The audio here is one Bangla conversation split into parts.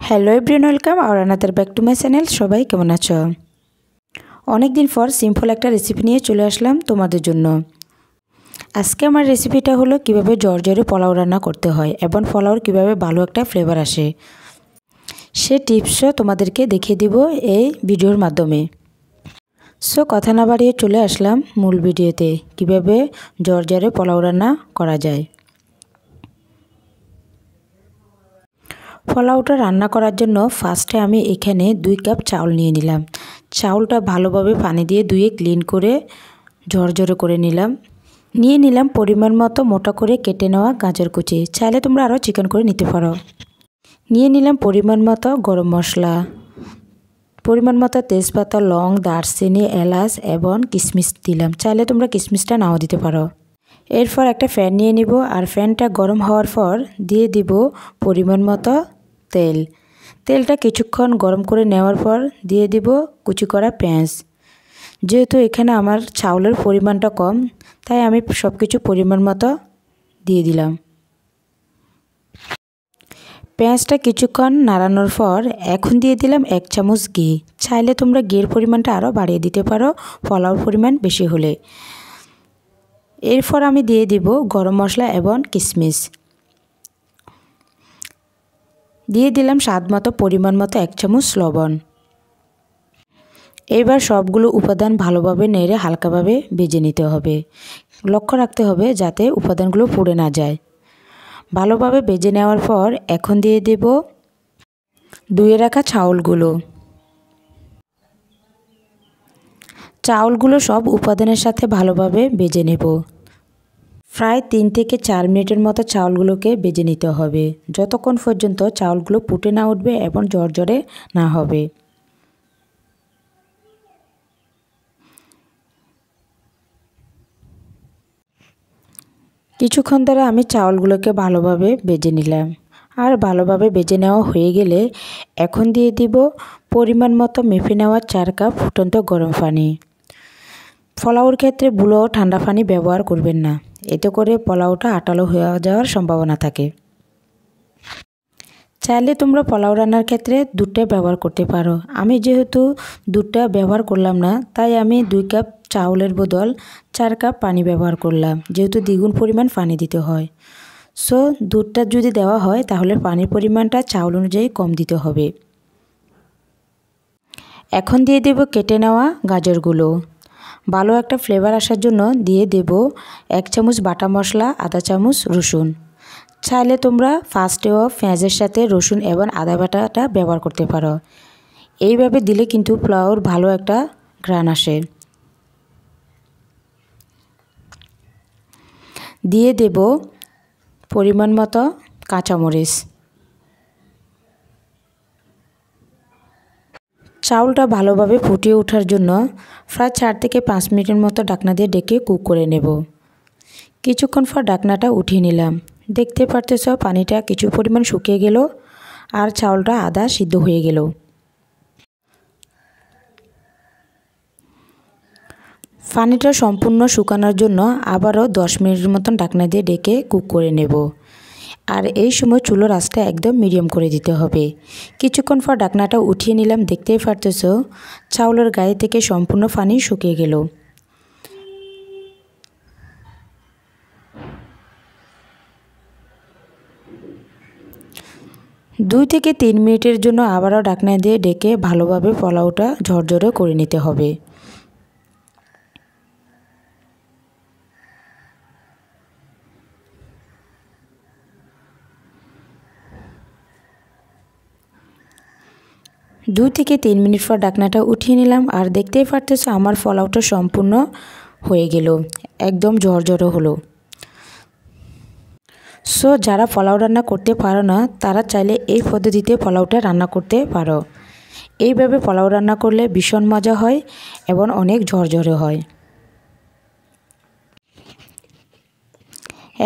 হ্যালো এভরিওয়ান, ওয়েলকাম আর another back to my channel. সবাই কেমন আছো? অনেক দিন পর সিম্পল একটা রেসিপি নিয়ে চলে আসলাম তোমাদের জন্য। আজকে আমার রেসিপিটা হলো কিভাবে জর্জরে পোলাও রান্না করতে হয় এবং পোলাওর কিভাবে ভালো একটা ফ্লেভার আসে, সে টিপসও তোমাদেরকে দেখিয়ে দিব এই ভিডিওর মাধ্যমে। সো কথা না বাড়িয়ে চলে আসলাম মূল ভিডিওতে, কিভাবে জর্জরে পোলাও রান্না করা যায়। পোলাওটা রান্না করার জন্য ফার্স্টে আমি এখানে 2 কাপ চাউল নিয়ে নিলাম। চাউলটা ভালোভাবে পানি দিয়ে ধুয়ে ক্লিন করে ঝরঝরে করে নিয়ে নিলাম পরিমাণ মতো মোটা করে কেটে নেওয়া গাজর কুচি, চাইলে তোমরা আরও চিকেন করে নিতে পারো। নিয়ে নিলাম পরিমাণ মতো গরম মশলা, পরিমাণ মতো তেজপাতা, লং, দারচিনি, এলাচ এবং কিশমিশ দিলাম, চাইলে তোমরা কিশমিশটা নাও দিতে পারো। এরপর একটা ফ্যান নিয়ে নিব আর ফ্যানটা গরম হওয়ার পর দিয়ে দিব পরিমাণ মতো তেলটা কিছুক্ষণ গরম করে নেওয়ার পর দিয়ে দিব কুচি করা পেঁয়াজ। যেহেতু এখানে আমার চাউলের পরিমাণটা কম, তাই আমি সব কিছু পরিমাণ মতো দিয়ে দিলাম। পেঁয়াজটা কিছুক্ষণ নাড়ানোর পর এখন দিয়ে দিলাম 1 চামচ ঘি, চাইলে তোমরা ঘির পরিমাণটা আরও বাড়িয়ে দিতে পারো পোলাওর পরিমাণ বেশি হলে। এরপর আমি দিয়ে দিব গরম মশলা এবং কিশমিশ, দিয়ে দিলাম স্বাদ মতো পরিমাণ মতো 1 চামচ লবণ। এবার সবগুলো উপাদান ভালোভাবে নেড়ে হালকাভাবে ভেজে নিতে হবে। লক্ষ্য রাখতে হবে যাতে উপাদানগুলো পুড়ে না যায়। ভালোভাবে ভেজে নেওয়ার পর এখন দিয়ে দেব ধুয়ে রাখা চাউলগুলো সব উপাদানের সাথে ভালোভাবে ভেজে নেব। প্রায় 3 থেকে 4 মিনিটের মতো চাউলগুলোকে ভেজে নিতে হবে, যতক্ষণ পর্যন্ত চাউলগুলো ফুটে না উঠবে এবং ঝরঝরে না হবে। কিছুক্ষণ ধরে আমি চাউলগুলোকে ভালোভাবে ভেজে নিলাম, আর ভালোভাবে ভেজে নেওয়া হয়ে গেলে এখন দিয়ে দিব পরিমাণ মতো মেপে নেওয়া 4 কাপ ফুটন্ত গরম পানি। পোলাওর ক্ষেত্রে বুলো ঠান্ডা পানি ব্যবহার করবেন না, এতে করে পোলাওটা আটালো হয়ে যাওয়ার সম্ভাবনা থাকে। চাইলে তোমরা পোলাও রান্নার ক্ষেত্রে দুধটা ব্যবহার করতে পারো। আমি যেহেতু দুধটা ব্যবহার করলাম না, তাই আমি 2 কাপ চাউলের বদল 4 কাপ পানি ব্যবহার করলাম, যেহেতু দ্বিগুণ পরিমাণ পানি দিতে হয়। সো দুধটা যদি দেওয়া হয় তাহলে পানির পরিমাণটা চাউল অনুযায়ী কম দিতে হবে। এখন দিয়ে দেব কেটে নেওয়া গাজরগুলো। ভালো একটা ফ্লেভার আসার জন্য দিয়ে দেব 1 চামচ বাটা মশলা, আধা চামচ রসুন। চাইলে তোমরা ফার্স্টেও পেঁয়াজের সাথে রসুন এবং আদা বাটাটা ব্যবহার করতে পারো। এইভাবে দিলে কিন্তু পোলাওর ভালো একটা ঘ্রাণ আসে। দিয়ে দেব পরিমাণ মতো কাঁচামরিচ। চাউলটা ভালোভাবে ফুটিয়ে ওঠার জন্য প্রায় 4 থেকে 5 মিনিটের মতো ঢাকনা দিয়ে ঢেকে কুক করে নেব। কিছুক্ষণ পর ঢাকনাটা উঠিয়ে নিলাম। দেখতে পারতেছ পানিটা কিছু পরিমাণ শুকিয়ে গেল আর চাউলটা আধা সিদ্ধ হয়ে গেল। পানিটা সম্পূর্ণ শুকানোর জন্য আবারও 10 মিনিটের মতন ঢাকনা দিয়ে ঢেকে কুক করে নেব। আর এই সময় চুলোর আঁচটা একদম মিডিয়াম করে দিতে হবে। কিছুক্ষণ পর ঢাকনাটা উঠিয়ে নিলাম। দেখতেই পারতেছ চাউলের গায়ে থেকে সম্পূর্ণ পানি শুকিয়ে গেল। দুই থেকে 3 মিনিটের জন্য আবারও ঢাকনা দিয়ে ঢেকে ভালোভাবে পোলাওটা ঝরঝরে করে নিতে হবে। দুই থেকে 3 মিনিট পর ঢাকনাটা উঠিয়ে নিলাম। আর দেখতেই পারতেছ আমার পোলাওটা সম্পূর্ণ হয়ে গেল, একদম ঝরঝরে হলো। সো যারা পোলাও রান্না করতে পারো না তারা চাইলে এই পদ্ধতিতে পোলাওটা রান্না করতে পারো। এইভাবে পোলাও রান্না করলে ভীষণ মজা হয় এবং অনেক ঝরঝরে হয়।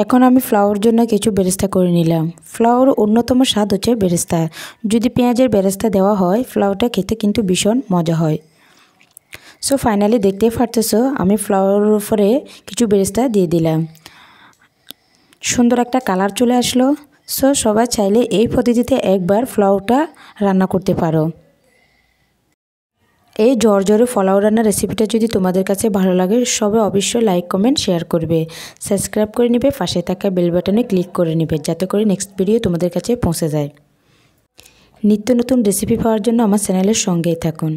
এখন আমি পোলাওর জন্য কিছু বেরেস্তা করে নিলাম। পোলাওর অন্যতম স্বাদ হচ্ছে বেরেস্তা। যদি পেঁয়াজের বেরেস্তা দেওয়া হয় পোলাওটা খেতে কিন্তু ভীষণ মজা হয়। সো ফাইনালি দেখতেই পারতেছো আমি পোলাওর উপরে কিছু বেরেস্তা দিয়ে দিলাম। সুন্দর একটা কালার চলে আসলো। সো সবাই চাইলে এই পদ্ধতিতে একবার পোলাওটা রান্না করতে পারো। এই ঝরঝরে পোলাও রান্নার রেসিপিটা যদি তোমাদের কাছে ভালো লাগে সবাই অবশ্যই লাইক কমেন্ট শেয়ার করবে, সাবস্ক্রাইব করে নেবে, পাশে থাকা বেল বাটনে ক্লিক করে নেবে যাতে করে নেক্সট ভিডিও তোমাদের কাছে পৌঁছে যায়। নিত্য নতুন রেসিপি পাওয়ার জন্য আমার চ্যানেলের সঙ্গেই থাকুন।